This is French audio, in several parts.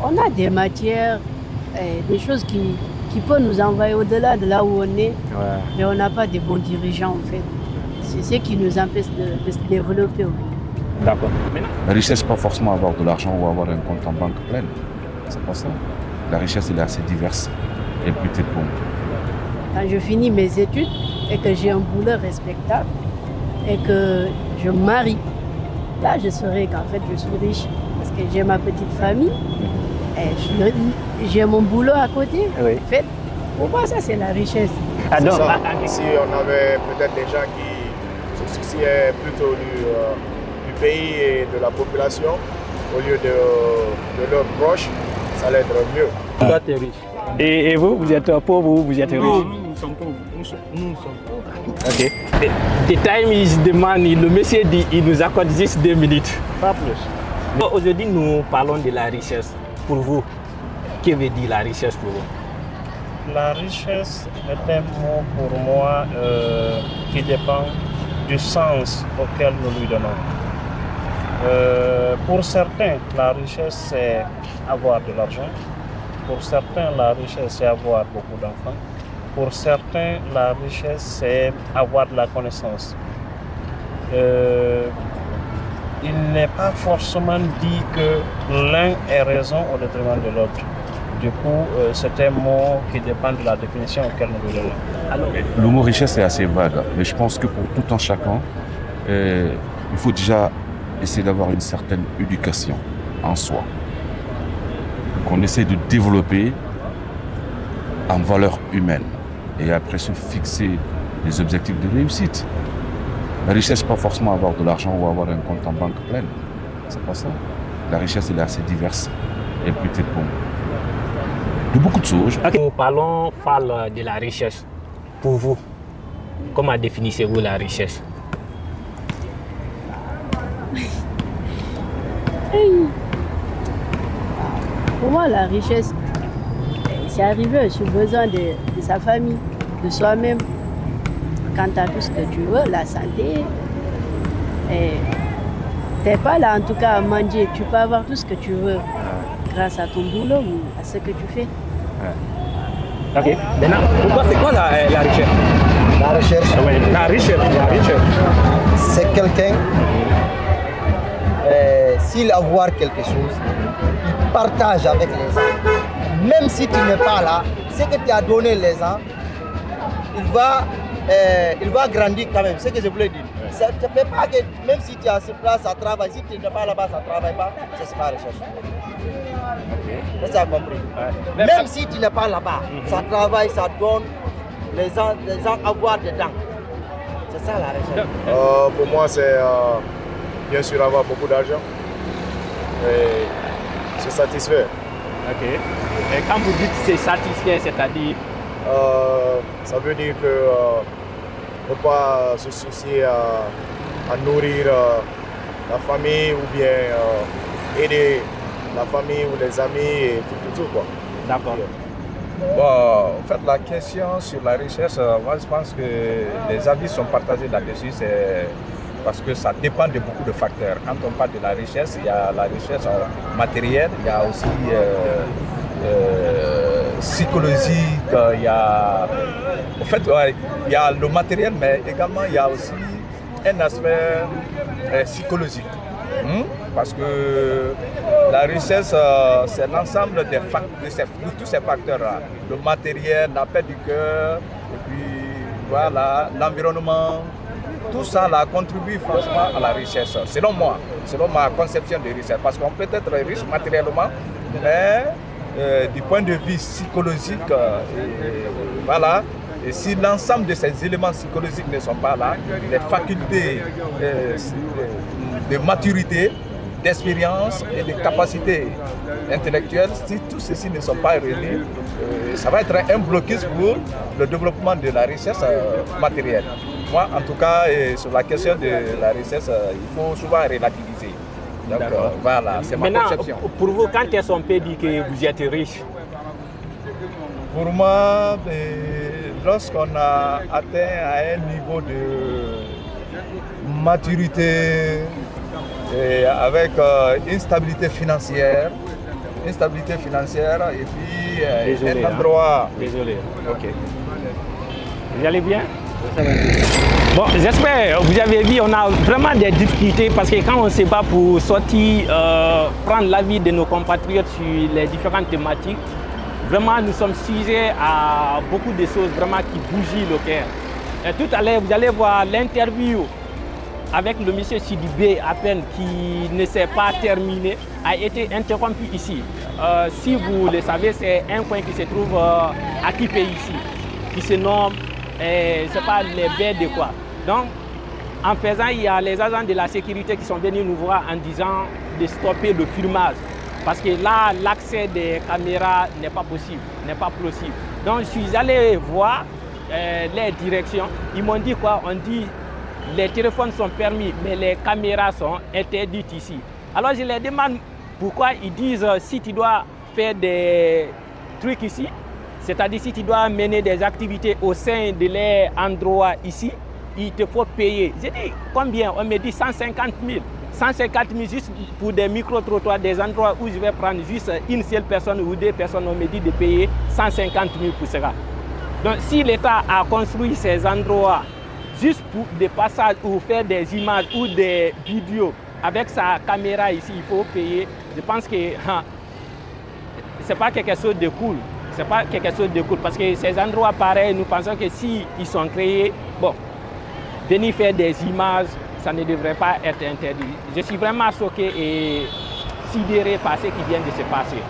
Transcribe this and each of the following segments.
On a des matières, des choses qui peuvent nous envoyer au-delà de là où on est, mais on n'a pas de bons dirigeants en fait. C'est ce qui nous empêche de se développer. D'accord. La richesse, pas forcément avoir de l'argent ou avoir un compte en banque plein. C'est pas ça. La richesse, elle est assez diverse et peut-être bon. Quand je finis mes études et que j'ai un boulot respectable et que je me marie, là je saurai qu'en fait je suis riche parce que j'ai ma petite famille et j'ai mon boulot à côté. Oui. En fait, pour moi ça c'est la richesse. Ah, donc, si on avait peut-être des gens qui se souciaient plutôt du pays et de la population au lieu de leurs proches, ça allait être mieux. Toi, tu es riche. Et vous, vous êtes pauvre ou vous êtes riche? Non, nous sommes pauvres. Nous sommes pauvres. Ok. The time is the money. Le monsieur dit il nous accorde juste 2 minutes. Pas plus. Aujourd'hui, nous parlons de la richesse. Pour vous, que veut dire la richesse pour vous? La richesse est un mot pour moi qui dépend du sens auquel nous lui donnons. Pour certains, la richesse, c'est avoir de l'argent. Pour certains, la richesse, c'est avoir beaucoup d'enfants. Pour certains, la richesse, c'est avoir de la connaissance. Il n'est pas forcément dit que l'un ait raison au détriment de l'autre. Du coup, c'est un mot qui dépend de la définition auquel nous lui donnons. Alors, le mot richesse est assez vague, mais je pense que pour tout un chacun, il faut déjà essayer d'avoir une certaine éducation en soi, qu'on essaie de développer en valeur humaine et après se fixer des objectifs de réussite. La richesse, pas forcément avoir de l'argent ou avoir un compte en banque plein. C'est pas ça. La richesse, elle est assez diverse et peut-être bon, de beaucoup de choses. Okay. Nous parle de la richesse. Pour vous, comment définissez-vous la richesse? Pour moi, la richesse, c'est arriver sur le besoin de sa famille, de soi-même. Quand tu as tout ce que tu veux, la santé, tu n'es pas là en tout cas à manger, tu peux avoir tout ce que tu veux grâce à ton boulot ou à ce que tu fais. Ok. Maintenant, pourquoi c'est quoi la richesse? La richesse. Oui, la richesse. C'est quelqu'un, s'il a voir quelque chose, il partage avec les gens. Même si tu n'es pas là, ce que tu as donné les gens, il va grandir quand même, c'est ce que je voulais dire. Ça ne peut pas que même si tu es à ce place, ça travaille, si tu n'es pas là-bas, ça ne travaille pas, c'est pas richesse. Okay. Tu as compris. Ouais. Même si tu n'es pas là-bas, ça travaille, ça donne, les gens avoir dedans. C'est ça la richesse. Pour moi, c'est bien sûr avoir beaucoup d'argent et se satisfaire. Ok. Et quand vous dites c'est satisfait, c'est-à-dire ça veut dire que ne pas se soucier à nourrir la famille ou bien aider la famille ou les amis et tout quoi. D'accord. Bon, en fait, la question sur la richesse, moi je pense que les avis sont partagés là-dessus, c'est parce que ça dépend de beaucoup de facteurs. Quand on parle de la richesse, il y a la richesse matérielle, il y a aussi psychologique, il y a, en fait, ouais, il y a le matériel, mais également il y a aussi un aspect psychologique. Parce que la richesse, c'est l'ensemble de tous ces facteurs-là. Le matériel, la paix du cœur, et puis voilà, l'environnement. Tout ça là, contribue franchement à la richesse, selon moi, selon ma conception de richesse. Parce qu'on peut être riche matériellement, mais du point de vue psychologique, voilà. Et si l'ensemble de ces éléments psychologiques ne sont pas là, les facultés de maturité, d'expérience et de capacité intellectuelle, si tout ceci ne sont pas réunis, ça va être un blocus pour le développement de la richesse matérielle. Moi, en tout cas, sur la question de la richesse, il faut souvent relativiser. Donc voilà, c'est ma conception. Pour vous, quand est-ce qu'on peut dire que vous êtes riche? Pour moi, lorsqu'on a atteint à un niveau de maturité et avec une stabilité financière, une stabilité financière et puis Désolé, un endroit. Désolé. Ok. Vous allez bien? Bon, j'espère, vous avez vu, on a vraiment des difficultés parce que quand on se bat pour sortir, prendre l'avis de nos compatriotes sur les différentes thématiques, vraiment nous sommes sujets à beaucoup de choses vraiment qui bougent le cœur. Et tout à l'heure, vous allez voir l'interview avec le monsieur Sidibé à peine qui ne s'est pas terminé, a été interrompu ici. Si vous le savez, c'est un coin qui se trouve à Kipé ici, qui se nomme, c'est pas les baies de quoi. Donc, en faisant, il y a les agents de la sécurité qui sont venus nous voir en disant de stopper le filmage. Parce que là, l'accès des caméras n'est pas possible, n'est pas possible. Donc, je suis allé voir les directions. Ils m'ont dit quoi? On dit les téléphones sont permis, mais les caméras sont interdites ici. Alors, je leur demande pourquoi ils disent si tu dois faire des trucs ici, c'est-à-dire si tu dois mener des activités au sein de l'endroit ici, il te faut payer. J'ai dit combien? On me dit 150 000. 150 000 juste pour des micro-trottoirs, des endroits où je vais prendre juste une seule personne ou deux personnes, on me dit de payer 150 000 pour cela. Donc si l'État a construit ces endroits juste pour des passages ou faire des images ou des vidéos avec sa caméra ici, il faut payer. Je pense que ce n'est pas quelque chose de cool. C'est pas quelque chose de cool parce que ces endroits pareils, nous pensons que si ils sont créés, bon, venir faire des images, ça ne devrait pas être interdit. Je suis vraiment choqué et sidéré par ce qui vient de se passer.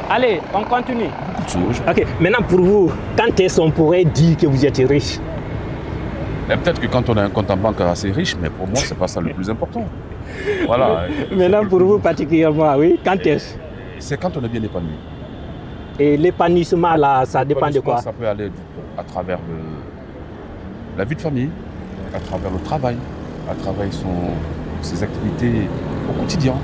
Allez, on continue. Ok, maintenant pour vous, quand est-ce qu'on pourrait dire que vous êtes riche? Peut-être que quand on a un compte en banque assez riche, mais pour moi, c'est pas ça le plus important. Voilà. Maintenant pour vous particulièrement, oui, quand est-ce? C'est quand on est bien épanoui. Et l'épanouissement, là, ça dépend de quoi? Ça peut aller à travers la vie de famille, à travers le travail, à travers ses activités au quotidien.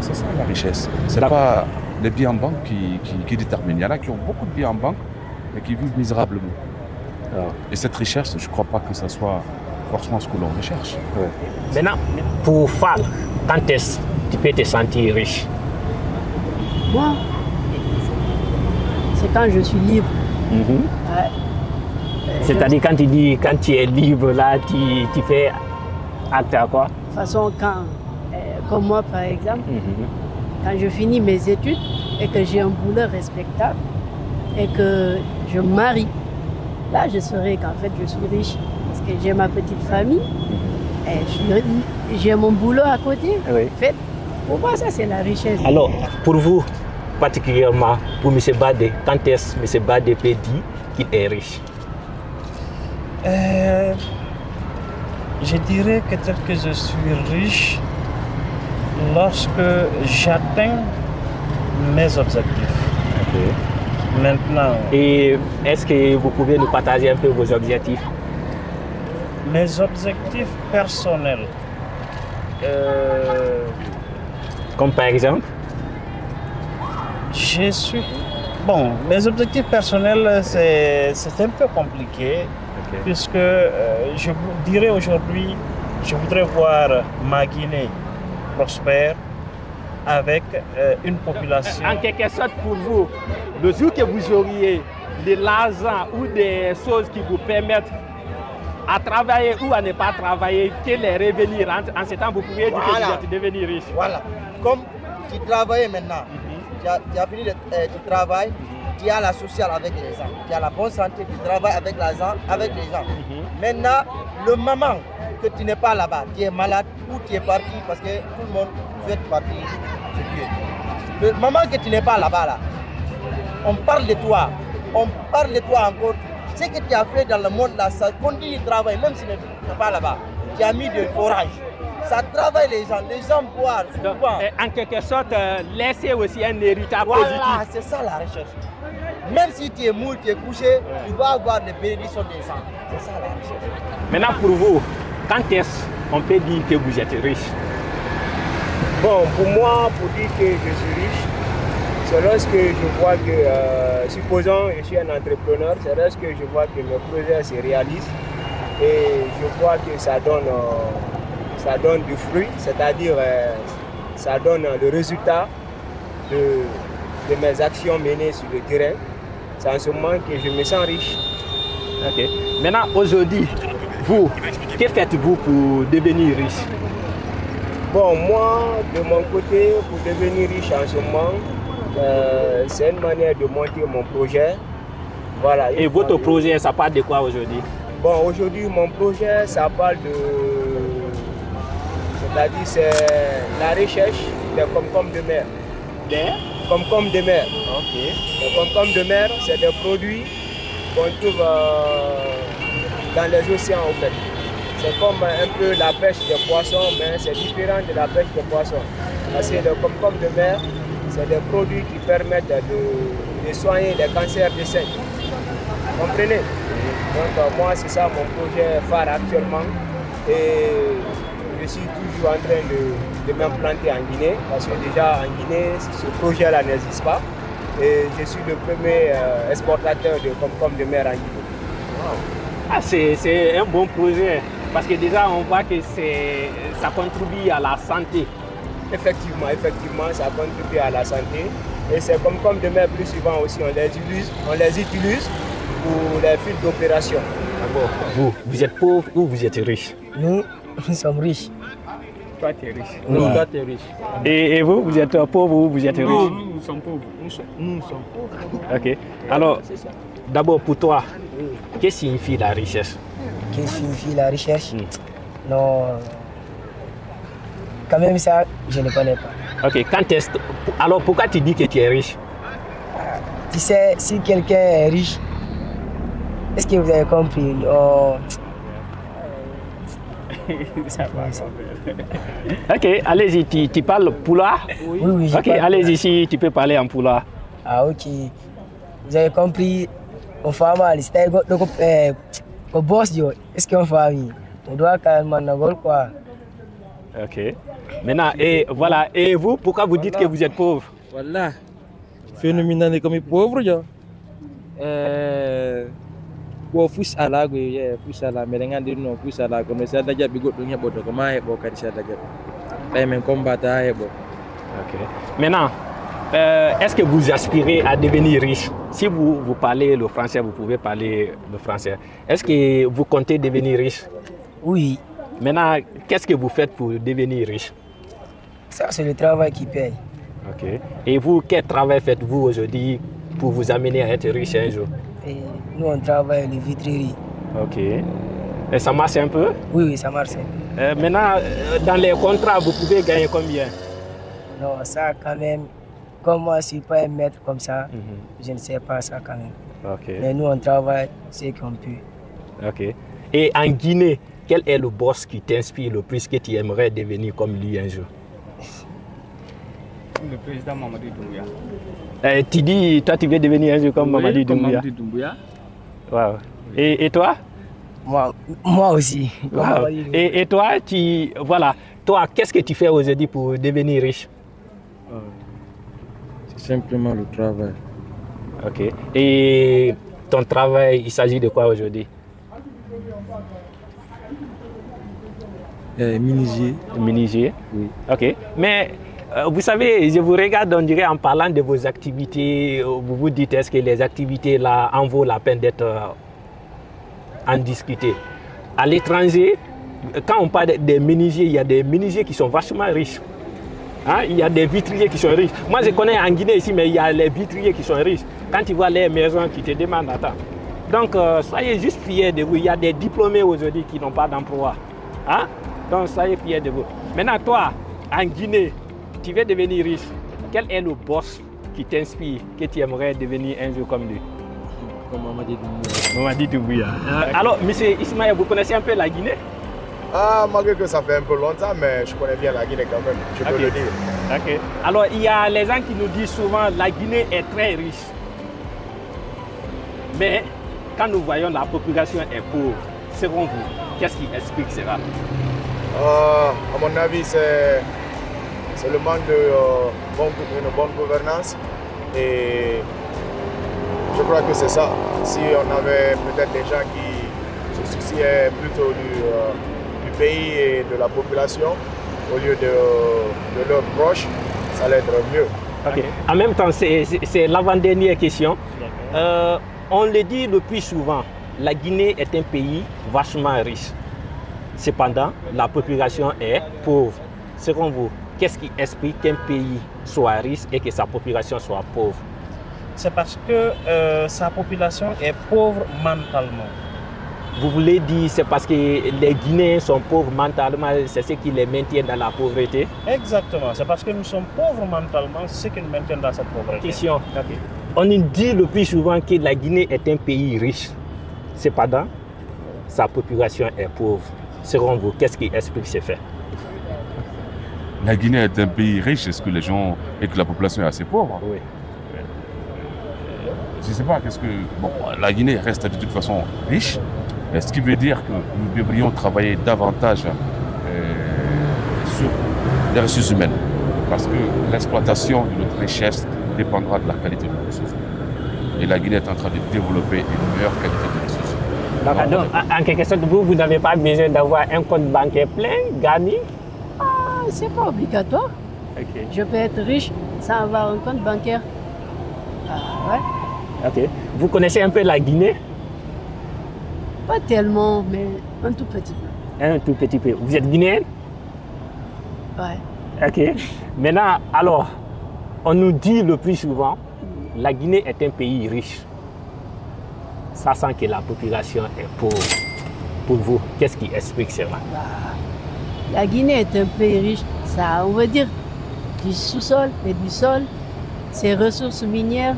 C'est ça la richesse. Ce n'est pas les biens en banque qui déterminent. Il y en a qui ont beaucoup de biens en banque, mais qui vivent misérablement. Et cette richesse, je ne crois pas que ce soit forcément ce que l'on recherche. Ouais. Maintenant, pour Fall, quand est-ce que tu peux te sentir riche? Moi, c'est quand je suis libre. Ouais. C'est-à-dire quand tu dis, quand tu es libre, là, tu fais acte à quoi? De toute façon, quand, comme moi par exemple, quand je finis mes études et que j'ai un boulot respectable et que je me marie, là je saurai qu'en fait je suis riche parce que j'ai ma petite famille et j'ai mon boulot à côté. Oui. En fait, pour moi ça c'est la richesse. Alors, pour vous, particulièrement pour M. Badé, quand est-ce que M. Badé peut dire qu'il est riche? Je dirais que peut-être que je suis riche lorsque j'atteins mes objectifs. Okay. Maintenant. Et est-ce que vous pouvez nous partager un peu vos objectifs? Mes objectifs personnels. Comme par exemple? Je suis... Bon, mes objectifs personnels, c'est un peu compliqué. Okay. Puisque je vous dirais aujourd'hui, je voudrais voir ma Guinée prospère avec une population. En quelque sorte pour vous, le jour que vous auriez de l'argent ou des choses qui vous permettent à travailler ou à ne pas travailler, que les revenus rentrent, en ce temps vous pourriez dire que vous êtes devenu riche. Voilà, comme tu travailles maintenant, tu as fini tu travailles, tu as la sociale avec les gens, tu as la bonne santé, tu travailles avec l'argent, avec les gens. Maintenant, le moment que tu n'es pas là-bas, tu es malade ou tu es parti parce que tout le monde souhaite partir chez Dieu. Le moment que tu n'es pas là-bas, là, on parle de toi encore. Ce que tu as fait dans le monde, là, ça continue de travailler, même si tu n'es pas là-bas. Tu as mis du forage. Ça travaille les gens boivent souvent. En quelque sorte, laisser aussi un héritage voilà, positif. Voilà, c'est ça la recherche. Même si tu es mou, tu es couché, tu vas avoir des bénédictions des gens. C'est ça la recherche. Maintenant pour vous, quand est-ce qu'on peut dire que vous êtes riche? Bon, pour moi, pour dire que je suis riche, c'est lorsque je vois que, supposons je suis un entrepreneur, c'est lorsque je vois que mes projets se réalisent et je vois que ça donne du fruit, c'est-à-dire ça donne le résultat de de mes actions menées sur le terrain, c'est en ce moment que je me sens riche. Ok. Maintenant, aujourd'hui, vous, que faites-vous pour devenir riche? Bon, moi, de mon côté, pour devenir riche en ce moment, c'est une manière de monter mon projet. Voilà. Et votre projet, ça parle de quoi aujourd'hui? Bon, aujourd'hui, mon projet, ça parle de... C'est-à-dire, c'est la recherche des concombre de mer. Des concombre de mer. Ok. Les concombre de mer, c'est des produits qu'on trouve dans les océans, en fait. C'est comme un peu la pêche des poissons, mais c'est différent de la pêche des poissons. Parce que les concombre de mer, c'est des produits qui permettent de soigner les cancers du sein. Vous comprenez? Donc moi, c'est ça mon projet phare actuellement. Et je suis toujours en train de m'implanter en Guinée, parce que déjà en Guinée, ce projet-là n'existe pas. Et je suis le premier exportateur de concombre de mer en Guinée. Wow. Ah, c'est un bon projet, parce que déjà on voit que ça contribue à la santé. Effectivement, ça contribue à la santé. Et ces concombre de mer, plus souvent aussi, on les utilise pour les fils d'opération. Vous êtes pauvre ou vous êtes riche? Nous sommes riches. Toi, tu es riche. Oui. Toi, tu es riche. Et vous êtes pauvre ou vous êtes riche? Non, nous sommes pauvres. Nous sommes pauvres. Ok. Alors, d'abord pour toi, qu'est-ce que signifie la richesse? Qu'est-ce que signifie la richesse? Non. Quand même ça, je ne connais pas. Ok. Alors pourquoi tu dis que tu es riche? Tu sais, si quelqu'un est riche, est-ce que vous avez compris? Oh. Ok, allez-y, tu parles pulaar? Oui, ok, allez-y, si tu peux parler en pulaar. Ah, ok. Vous avez compris? On fait mal. C'est un boss, est-ce qu'on fait? On doit calmer quoi. Ok. Maintenant, et voilà, et vous, pourquoi vous dites que vous êtes pauvre? Voilà. Phénoménal comme pauvre, Wo fus ala go ye fus ala merenga de no fus ala comme ça daja bigo dunya bodo comme hebo kadi ça daja bay men combattre hebo. Ok. Maintenant, est-ce que vous aspirez à devenir riche? Si vous parlez le français, vous pouvez parler le français. Est-ce que vous comptez devenir riche? Oui. Maintenant, qu'est-ce que vous faites pour devenir riche? Ça, c'est le travail qui paye. Ok. Et vous, quel travail faites-vous aujourd'hui pour vous amener à être riche un jour? Et nous, on travaille les vitreries. Ok. Et ça marche un peu? Oui, ça marche. Maintenant, dans les contrats, vous pouvez gagner combien? Non, ça quand même, comme moi, je ne suis pas un maître comme ça, je ne sais pas ça quand même. Ok. Mais nous, on travaille ce qu'on peut. Ok. Et en Guinée, quel est le boss qui t'inspire le plus, que tu aimerais devenir comme lui un jour? Le président Mamadi Doumbouya. Tu dis, toi tu veux devenir un jour comme Mamadi Doumbouya? Wow. Et toi? Moi aussi. Wow. Et toi, voilà, toi, qu'est-ce que tu fais aujourd'hui pour devenir riche? C'est simplement le travail. Ok. Et ton travail, il s'agit de quoi aujourd'hui? Menuisier. Menuisier? Oui. Ok. Mais vous savez, je vous regarde, on dirait, en parlant de vos activités, vous vous dites, est-ce que les activités là en vaut la peine d'être en discuter? À l'étranger, quand on parle des menuisiers, il y a des menuisiers qui sont vachement riches. Hein? Il y a des vitriers qui sont riches. Moi, je connais en Guinée ici, mais il y a les vitriers qui sont riches. Quand tu vois les maisons qui te demandent, attends. Donc, soyez juste fiers de vous. Il y a des diplômés aujourd'hui qui n'ont pas d'emploi. Hein? Donc, soyez fiers de vous. Maintenant, toi, en Guinée, tu veux devenir riche. Quel est le boss qui t'inspire, que tu aimerais devenir un jour comme lui? Comme Mamadi Doumbouya. Mamadi Doumbouya. Alors, monsieur Ismaël, vous connaissez un peu la Guinée? Ah, malgré que ça fait un peu longtemps, mais je connais bien la Guinée quand même, je peux le dire. Ok. Alors, il y a les gens qui nous disent souvent que la Guinée est très riche. Mais quand nous voyons la population est pauvre, selon vous, qu'est-ce qui explique cela? À mon avis, c'est le manque de bonne gouvernance. Et je crois que c'est ça. Si on avait peut-être des gens qui se souciaient plutôt du pays et de la population au lieu de leurs proches, ça allait être mieux. Okay. En même temps, c'est l'avant-dernière question. On le dit le plus souvent, la Guinée est un pays vachement riche. Cependant, la population est pauvre. Selon vous, qu'est-ce qui explique qu'un pays soit riche et que sa population soit pauvre? C'est parce que sa population est pauvre mentalement. Vous voulez dire c'est parce que les Guinéens sont pauvres mentalement, c'est ce qui les maintient dans la pauvreté? Exactement, c'est parce que nous sommes pauvres mentalement, c'est ce qui nous maintient dans cette pauvreté. Question. Okay. On nous dit le plus souvent que la Guinée est un pays riche. Cependant, sa population est pauvre. Selon vous, qu'est-ce qui explique ces faits? La Guinée est un pays riche, est-ce que les gens et que la population est assez pauvre? Oui. Je ne sais pas, qu'est-ce que... Bon, la Guinée reste de toute façon riche. Ce qui veut dire que nous devrions travailler davantage sur les ressources humaines. Parce que l'exploitation de notre richesse dépendra de la qualité de nos ressources. Et la Guinée est en train de développer une meilleure qualité de ressources. Donc, en quelque sorte, vous n'avez pas besoin d'avoir un compte bancaire plein, gagné? C'est pas obligatoire. Okay. Je peux être riche sans avoir un compte bancaire. Ouais. Ok. Vous connaissez un peu la Guinée? Pas tellement, mais un tout petit peu. Un tout petit peu. Vous êtes guinéenne? Ouais. Ok. Maintenant, alors, on nous dit le plus souvent, la Guinée est un pays riche. Ça sent que la population est pauvre. Pour vous, qu'est-ce qui explique cela? La Guinée est un pays riche. Ça, on veut dire, du sous-sol et du sol, ses ressources minières,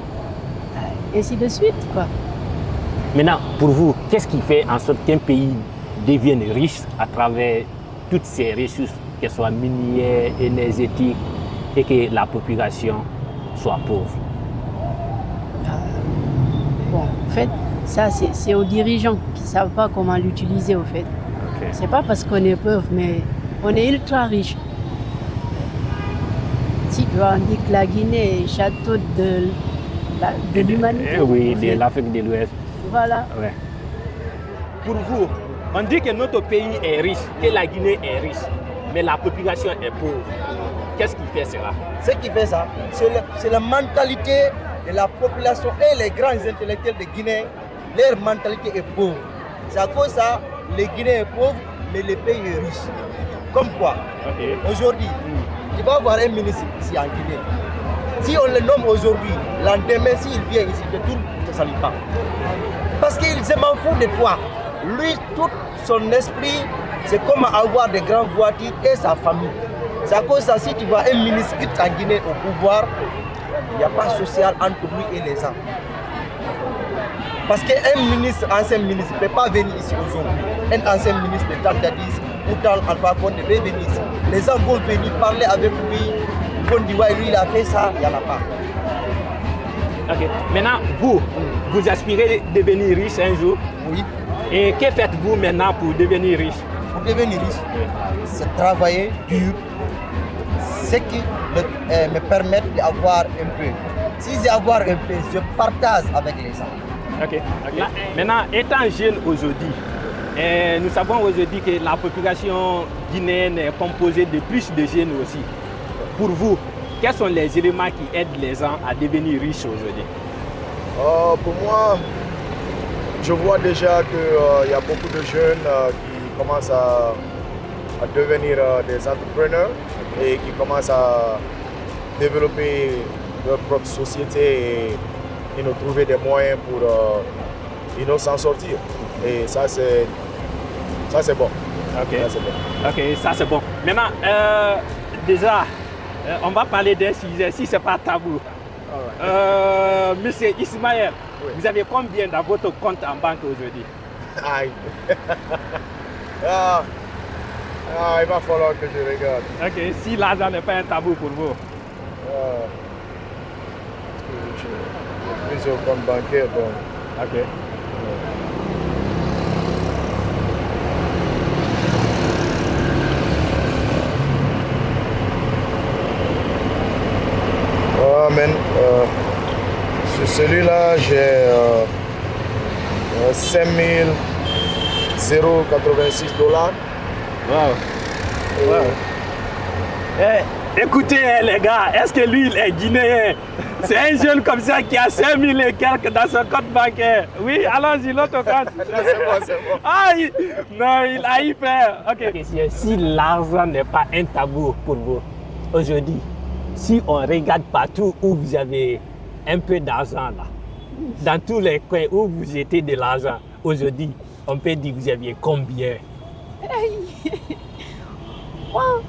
et ainsi de suite, quoi. Maintenant, pour vous, qu'est-ce qui fait en sorte qu'un pays devienne riche à travers toutes ces ressources, qu'elles soient minières, énergétiques, et que la population soit pauvre? Bon, en fait, ça, c'est aux dirigeants qui ne savent pas comment l'utiliser, au fait. Okay. C'est pas parce qu'on est pauvre, mais on est ultra riche. Si on dit que la Guinée est château de l'humanité. Oui, de l'Afrique de l'Ouest. Voilà. Ouais. Pour vous, on dit que notre pays est riche, que la Guinée est riche, mais la population est pauvre. Qu'est-ce qui fait cela? Ce qui fait ça, c'est la mentalité de la population et les grands intellectuels de Guinée. Leur mentalité est pauvre. C'est à cause de ça, les Guinéens sont pauvres, mais le pays est riche. Comme quoi, aujourd'hui, tu vas voir un ministre ici en Guinée. Si on le nomme aujourd'hui, l'endemain, s'il vient ici, tout ne se salue pas. Parce qu'il se m'en fout de toi. Lui, tout son esprit, c'est comment avoir de grandes voitures et sa famille. C'est à cause de ça, si tu vois un ministre qui est en Guinée au pouvoir, il n'y a pas de social entre lui et les gens. Parce qu'un ministre, ancien ministre, ne peut pas venir ici aujourd'hui. Un ancien ministre de Tandadis ou dans Alpha Condé peut venir ici. Les gens vont venir parler avec lui. Ils vont dire, ouais, lui il a fait ça, il n'y en a pas. Ok. Maintenant, vous aspirez à devenir riche un jour? Oui. Et que faites-vous maintenant pour devenir riche? Pour devenir riche, c'est travailler dur, ce qui me permet d'avoir un peu. Si j'ai avoir un peu, je partage avec les gens. Ok. Là, maintenant, étant jeune aujourd'hui, nous savons aujourd'hui que la population guinéenne est composée de plus de jeunes aussi. Pour vous, quels sont les éléments qui aident les gens à devenir riches aujourd'hui? Pour moi, je vois déjà qu'il y a beaucoup de jeunes qui commencent à devenir des entrepreneurs et qui commencent à développer leur propre société et nous trouver des moyens pour s'en sortir. Et ça, c'est bon. Ok, ça, c'est bon. Ok, ça c'est bon. Maintenant, déjà, on va parler d'un sujet, si ce n'est pas tabou. Monsieur Ismaël, oui. Vous avez combien dans votre compte en banque aujourd'hui? Aïe. Il va falloir que je regarde. Ok, si l'argent n'est pas un tabou pour vous. J'ai plusieurs comptes bancaires, donc. Ok. Sur celui-là, j'ai 5 086 $. Wow. Hey, Écoutez les gars, est-ce que lui il est guinéen? C'est un jeune comme ça qui a 5000 et quelques dans son compte bancaire. Oui, allons-y, l'autre compte. C'est bon, c'est bon. Ah, non, il a eu peur. Ok. Si l'argent n'est pas un tabou pour vous, aujourd'hui, si on regarde partout où vous avez un peu d'argent là, dans tous les coins où vous étiez de l'argent, aujourd'hui, on peut dire que vous aviez combien? Wow.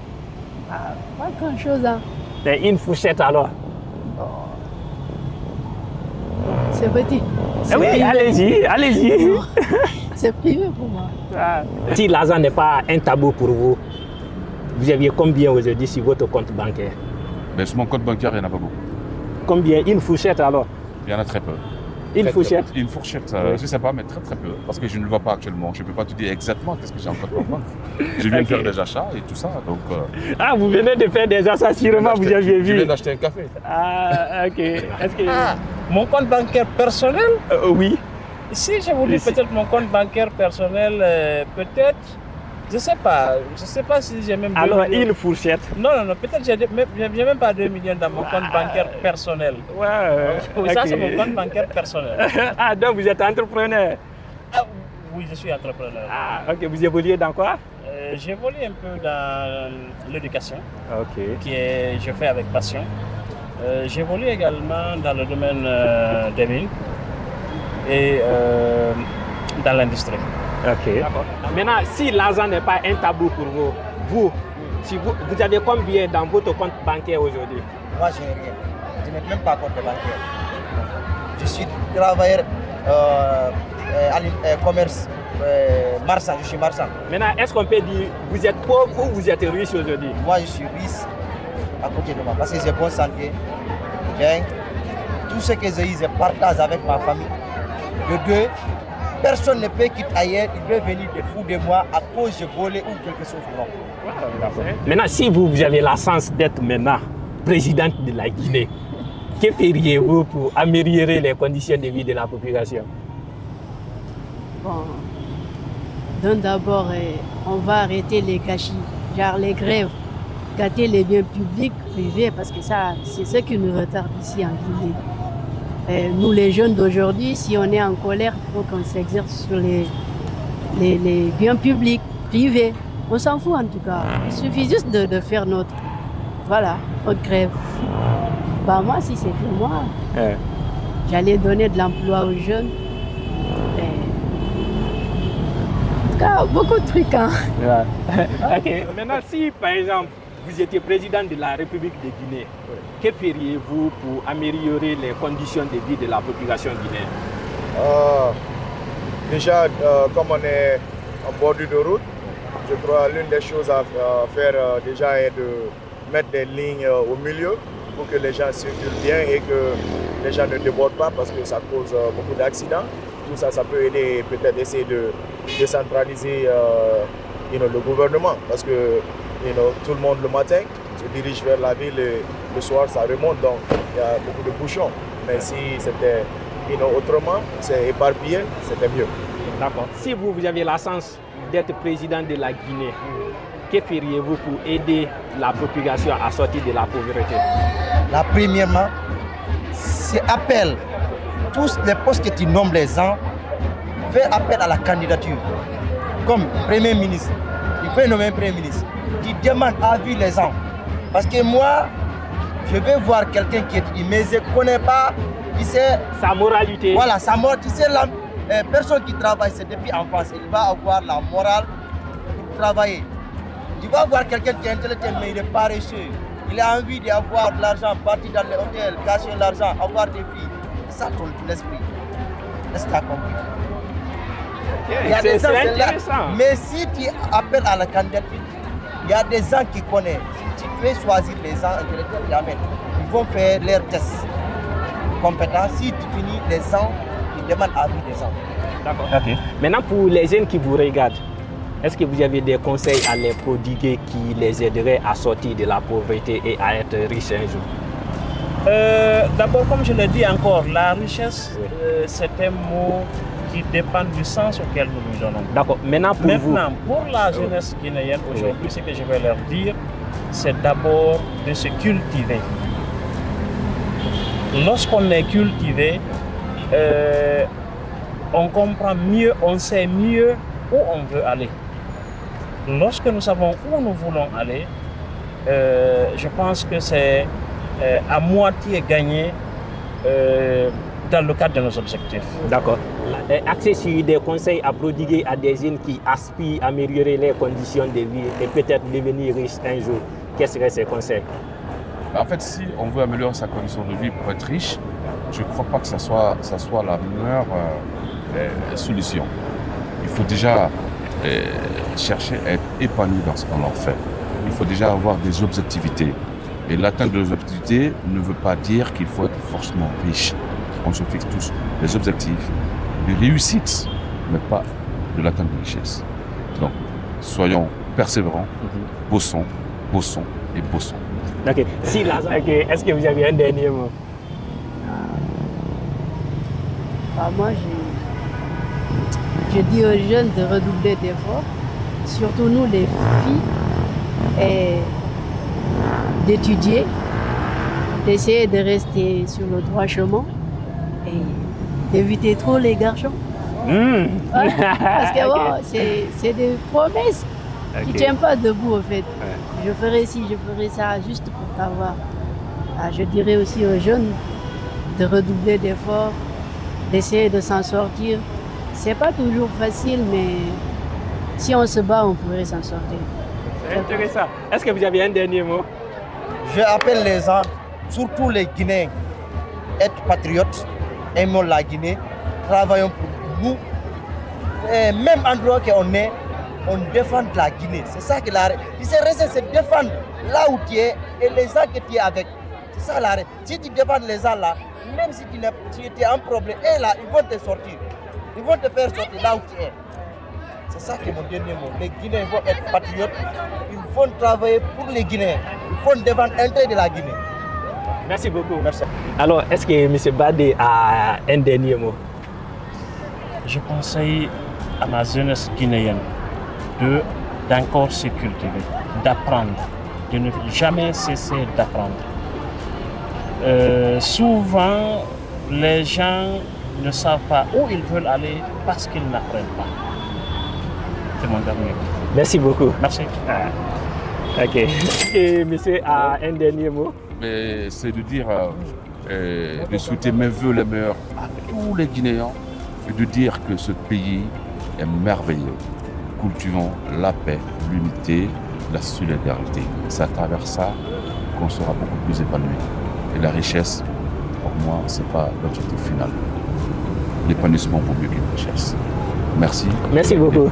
Pas grand-chose. Hein. C'est une fourchette alors. C'est petit. Oui, allez-y. C'est privé pour moi. Si l'argent n'est pas un tabou pour vous, vous aviez combien aujourd'hui sur votre compte bancaire? Mais sur mon compte bancaire, il n'y en a pas beaucoup. Combien? Une fourchette alors? Il y en a très peu. Une fourchette? Une fourchette, je ne sais pas, mais très très peu. Parce que je ne le vois pas actuellement. Je ne peux pas te dire exactement qu'est-ce que j'ai en compte bancaire. Je viens de faire des achats et tout ça. Donc, Ah, vous venez de faire des achats, sûrement vous aviez vu. Je viens d'acheter un café. Ah, ok. Est-ce que... Mon compte bancaire personnel? Oui. Si je vous dis peut-être mon compte bancaire personnel, peut-être, je sais pas si j'ai même 2 alors, millions. une fourchette? Non, peut-être j'ai même pas 2 millions dans mon compte bancaire personnel. Ouais. Ça, c'est mon compte bancaire personnel. Ah, donc vous êtes entrepreneur? Oui, je suis entrepreneur. Ah, ok. Vous évoluez dans quoi? J'évolue un peu dans l'éducation, ok, je fais avec passion. J'évolue également dans le domaine des mines et dans l'industrie. Ok. Maintenant, si l'argent n'est pas un tabou pour vous, vous avez combien dans votre compte bancaire aujourd'hui? Moi, je n'ai rien. Je n'ai même pas compte bancaire. Je suis travailleur commerce, marchand, je suis marchand. Maintenant, est-ce qu'on peut dire vous êtes pauvre ou vous êtes riche aujourd'hui? Moi, je suis riche à côté de moi parce que j'ai bonne santé. Bien, tout ce que j'ai, je partage avec ma famille. De deux, personne ne peut quitter ailleurs, il veut venir de fou de moi à cause de voler ou quelque chose. Non. Maintenant, si vous avez la chance d'être maintenant présidente de la Guinée, que feriez-vous pour améliorer les conditions de vie de la population? Bon, donc d'abord, on va arrêter les gâchis, genre les grèves, gâter les biens publics, privés, parce que ça, c'est ce qui nous retarde ici en Guinée. Nous, les jeunes d'aujourd'hui, si on est en colère, il faut qu'on s'exerce sur les biens publics, privés. On s'en fout en tout cas. Il suffit juste de faire notre grève. Bah, moi, si c'était moi, j'allais donner de l'emploi aux jeunes. En tout cas, beaucoup de trucs. Hein. Ok. Maintenant, si par exemple, vous étiez président de la République de Guinée, que feriez-vous pour améliorer les conditions de vie de la population guinéenne? Déjà, comme on est en bordure de route, je crois l'une des choses à faire déjà est de mettre des lignes au milieu pour que les gens circulent bien et que les gens ne débordent pas parce que ça cause beaucoup d'accidents. Tout ça, ça peut aider peut-être essayer de décentraliser le gouvernement parce que tout le monde le matin se dirige vers la ville et le soir ça remonte, donc il y a beaucoup de bouchons. Mais si c'était autrement, c'est éparpillé, c'était mieux. D'accord. Si vous avez la chance d'être président de la Guinée, que feriez-vous pour aider la population à sortir de la pauvreté? La premièrement, c'est appel. Tous les postes que tu nommes les gens, fais appel à la candidature. Comme Premier ministre, tu peux nommer un Premier ministre. Tu demandes avis les gens. Parce que moi, je vais voir quelqu'un qui ne me connaît pas, qui sait sa moralité. Voilà, sa moralité. Tu sais, la personne qui travaille, c'est depuis enfance. Il va avoir la morale pour travailler. Tu vas voir quelqu'un qui est intellectuel, mais il est paresseux. Il a envie d'avoir de l'argent, partir dans les hôtels, cacher l'argent, avoir des filles. C'est ça ton esprit. Est-ce que tu as compris? Il y a des gens, intéressant. Mais si tu appelles à la candidature, il y a des gens qui connaissent. Si tu veux choisir les gens intellectuels, ils vont faire leurs tests. Compétents. Si tu finis les gens, ils demandent avis des gens. D'accord. Okay. Maintenant, pour les jeunes qui vous regardent, est-ce que vous avez des conseils à les prodiguer qui les aideraient à sortir de la pauvreté et à être riches un jour? D'abord, comme je l'ai dit encore, la richesse, c'est un mot qui dépend du sens auquel nous lui donnons. D'accord. Maintenant, pour la jeunesse guinéenne aujourd'hui, ce que je vais leur dire, c'est d'abord de se cultiver. Lorsqu'on est cultivé, on comprend mieux, on sait mieux où on veut aller. Lorsque nous savons où nous voulons aller, je pense que c'est à moitié gagné dans le cadre de nos objectifs. D'accord. Axé sur des conseils à prodiguer à des jeunes qui aspirent à améliorer les conditions de vie et peut-être devenir riches un jour, quels seraient ces conseils? En fait, si on veut améliorer sa condition de vie pour être riche, je ne crois pas que ça soit la meilleure solution. Il faut déjà chercher à être épanoui dans ce qu'on en fait. Il faut déjà avoir des objectivités. Et l'atteinte de l'objectivité ne veut pas dire qu'il faut être forcément riche. On se fixe tous des objectifs, des réussites, mais pas de l'atteinte de richesse. Donc, soyons persévérants, bossons, bossons et bossons. Ok. Si okay. Est-ce que vous avez un dernier mot? Moi, je dis aux jeunes de redoubler d'efforts, surtout nous les filles, et d'étudier, d'essayer de rester sur le droit chemin et d'éviter trop les garçons. Ouais, parce que bon, c'est des promesses qui ne tiennent pas debout en fait. Je ferai ci, je ferai ça juste pour t'avoir. Je dirais aussi aux jeunes de redoubler d'efforts, d'essayer de s'en sortir. C'est pas toujours facile, mais si on se bat, on pourrait s'en sortir. C'est intéressant. Est-ce que vous avez un dernier mot? Je appelle les gens, surtout les Guinéens, être patriotes, aimons la Guinée, travaillons pour nous. Et même endroit qu'on est, on défend la Guinée. C'est ça que l'arrêt. Il s'est resté se défendre là où tu es et les gens que tu es avec. C'est ça l'arrêt. Si tu défends les gens là, même si tu étais un problème, et là, ils vont te sortir. Ils vont te faire sortir là où tu es. C'est ça qui est mon dernier mot. Les Guinéens vont être patriotes. Ils vont travailler pour les Guinéens. Ils vont défendre l'intérêt de la Guinée. Merci beaucoup. Merci. Alors, est-ce que M. Badé a un dernier mot? Je conseille à la jeunesse guinéenne d'encore se cultiver, d'apprendre, de ne jamais cesser d'apprendre. Souvent, les gens ne savent pas où ils veulent aller parce qu'ils n'apprennent pas. C'est mon dernier mot. Merci beaucoup. Merci. Ok. Et monsieur a un dernier mot? C'est de dire, de souhaiter mes voeux les meilleurs à tous les Guinéens et de dire que ce pays est merveilleux. Cultivons la paix, l'unité, la solidarité. C'est à travers ça qu'on sera beaucoup plus épanoui. Et la richesse, pour moi, ce n'est pas l'objectif final. L'épanouissement vaut mieux qu'une richesse. Merci. Merci beaucoup.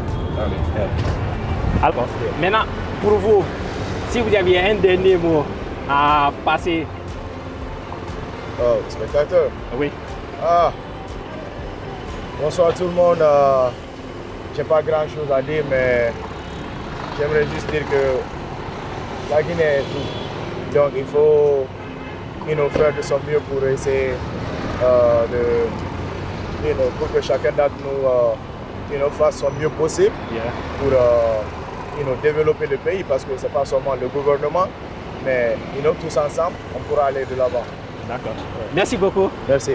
Alors, maintenant, pour vous, si vous aviez un dernier mot à passer. Spectateur. Oui. Bonsoir tout le monde. J'ai pas grand chose à dire, mais j'aimerais juste dire que la Guinée est tout. Donc il faut faire de son mieux pour essayer pour que chacun d'entre nous fasse son mieux possible pour développer le pays, parce que c'est pas seulement le gouvernement, mais tous ensemble, on pourra aller de l'avant. D'accord. Merci beaucoup. Merci.